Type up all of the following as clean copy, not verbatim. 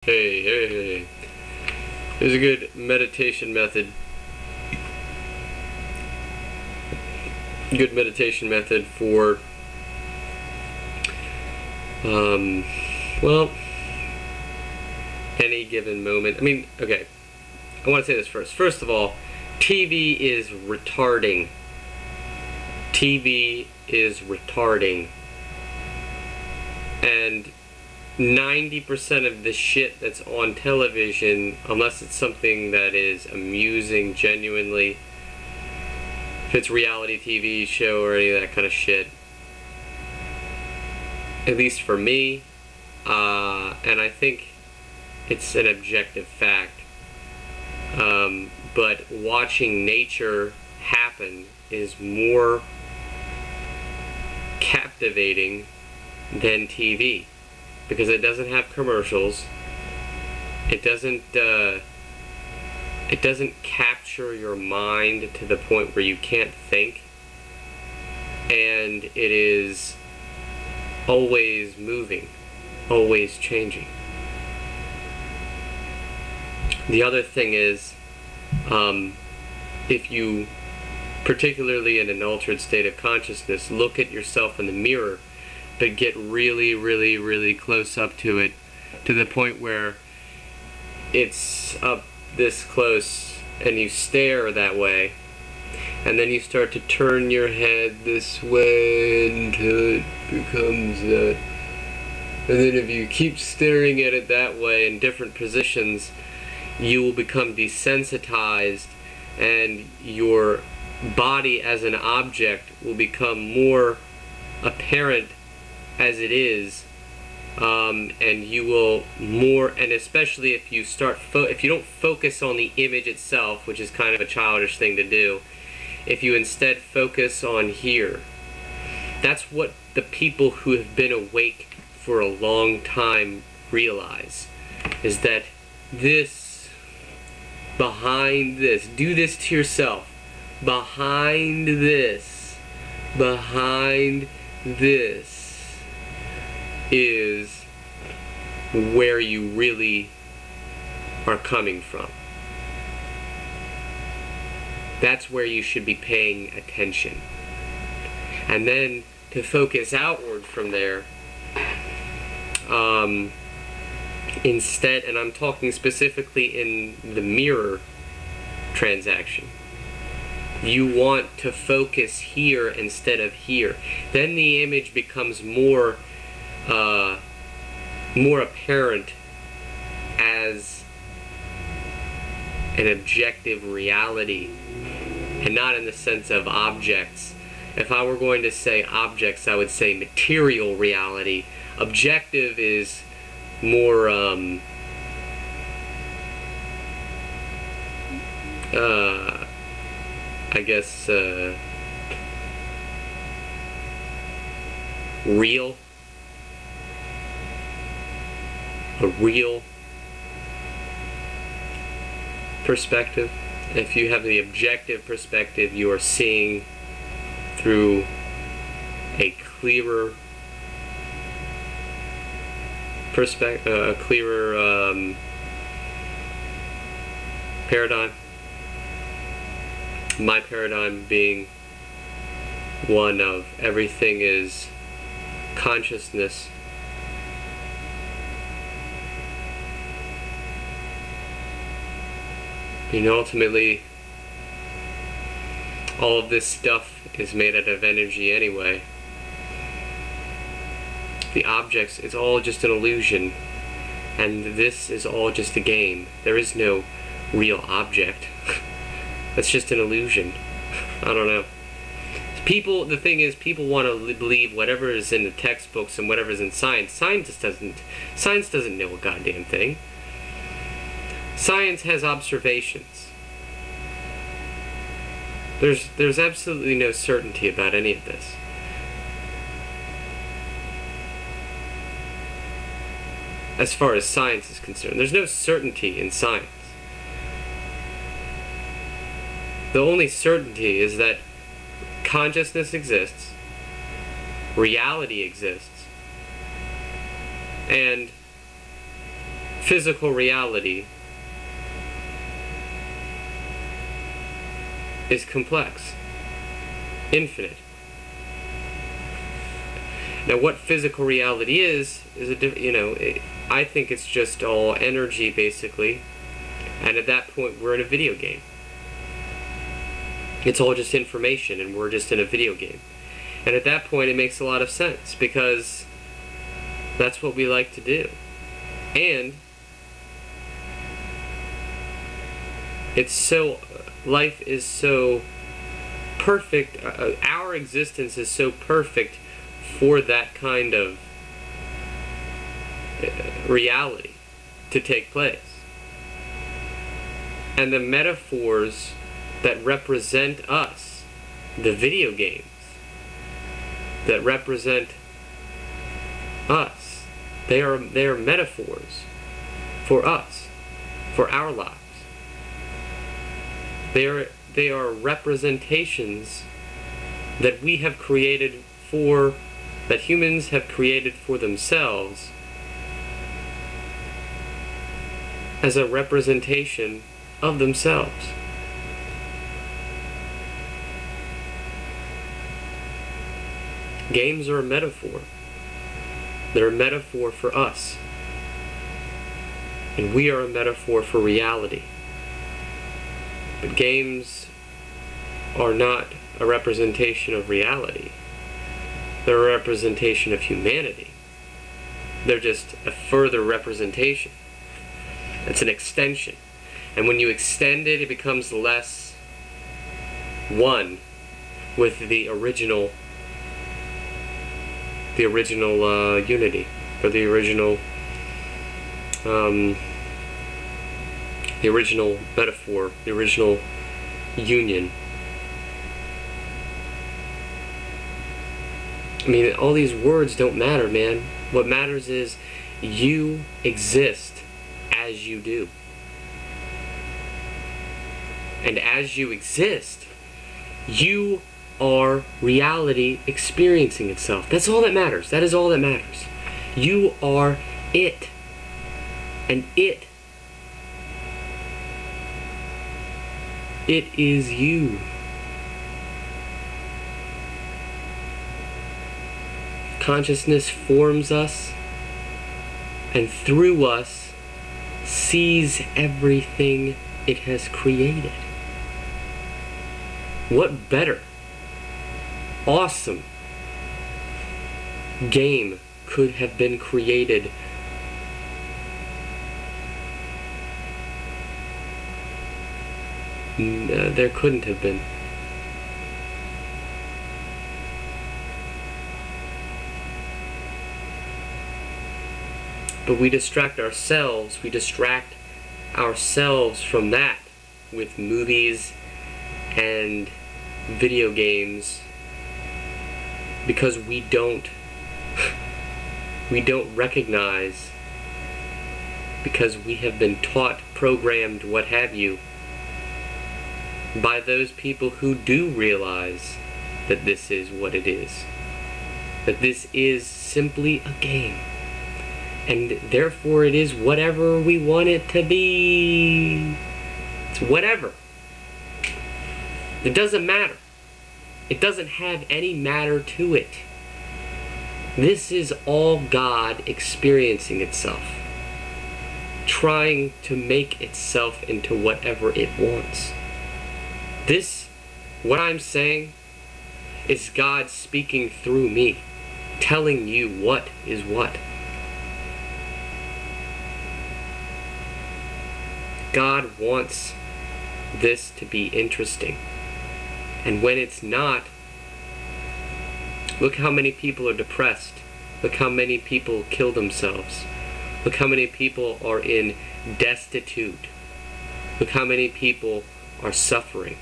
Hey. Here's a good meditation method. Good meditation method for, well, any given moment. Okay, I want to say this first. First of all, TV is retarding. TV is retarding. And 90% of the shit that's on television, unless it's something that is amusing genuinely, if it's reality TV show or any of that kind of shit, at least for me, and I think it's an objective fact, but watching nature happen is more captivating than TV. Because it doesn't have commercials, it doesn't capture your mind to the point where you can't think, and it is always moving, always changing. The other thing is, if you, particularly in an altered state of consciousness, look at yourself in the mirror, but get really close up to it, to the point where it's up this close and you stare that way, and then you start to turn your head this way until it becomes that, and then if you keep staring at it that way in different positions, you will become desensitized, and your body as an object will become more apparent as it is, and you will more, and especially if you if you don't focus on the image itself, which is kind of a childish thing to do, if you instead focus on here, that's what the people who have been awake for a long time realize, is that this, behind this, do this to yourself, behind this is where you really are coming from. That's where you should be paying attention. And then to focus outward from there, instead, and I'm talking specifically in the mirror transaction, you want to focus here instead of here. Then the image becomes more apparent as an objective reality, and not in the sense of objects. If I were going to say objects, I would say material reality. Objective is more I guess real. A real perspective. If you have the objective perspective, you are seeing through a clearer perspective, a clearer paradigm. My paradigm being one of everything is consciousness. And ultimately, all of this stuff is made out of energy anyway. The objects, it's all just an illusion, and this is all just a game. There is no real object. That's just an illusion. I don't know. The thing is, people want to believe whatever is in the textbooks and whatever is in science. Science doesn't know a goddamn thing. Science has observations. There's absolutely no certainty about any of this. As far as science is concerned, there's no certainty in science. The only certainty is that consciousness exists, reality exists, and physical reality is complex, infinite. Now, what physical reality is I think it's just all energy, basically. And at that point, we're in a video game. It's all just information, and we're just in a video game. And at that point, it makes a lot of sense, because that's what we like to do. And life is so perfect, our existence is so perfect for that kind of reality to take place. And the metaphors that represent us, the video games that represent us, they are metaphors for us, for our lives. They are representations that we have created that humans have created for themselves as a representation of themselves. Games are a metaphor. They're a metaphor for us. And we are a metaphor for reality. But games are not a representation of reality. They're a representation of humanity. They're just a further representation. It's an extension. And when you extend it, it becomes less one with the original unity, or the original metaphor, the original union. I mean, all these words don't matter, man. What matters is you exist as you do. And as you exist, you are reality experiencing itself. That's all that matters. That is all that matters. You are it. And it is you. Consciousness forms us, and through us sees everything it has created. What better, awesome game could have been created there couldn't have been. But we distract ourselves from that with movies and video games, because we don't recognize, because we have been taught, programmed, what have you, by those people who do realize that this is what it is, that this is simply a game, and therefore it is whatever we want it to be. It's whatever. It doesn't matter. It doesn't have any matter to it. This is all God experiencing itself, trying to make itself into whatever it wants. What I'm saying, is God speaking through me, telling you what is what. God wants this to be interesting. And when it's not, look how many people are depressed. Look how many people kill themselves. Look how many people are in destitute. Look how many people are suffering.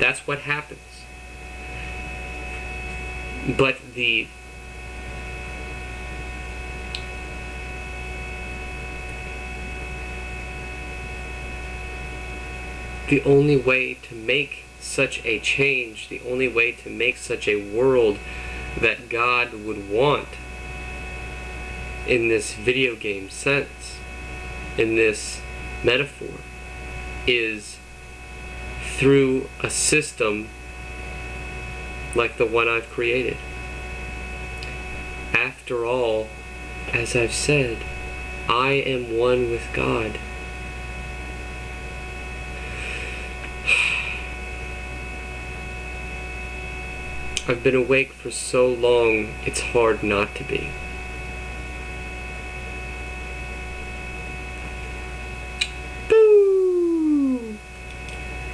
That's what happens. But the only way to make such a change, the only way to make such a world that God would want in this video game sense, in this metaphor is through a system like the one I've created. After all, as I've said, I am one with God. I've been awake for so long, it's hard not to be.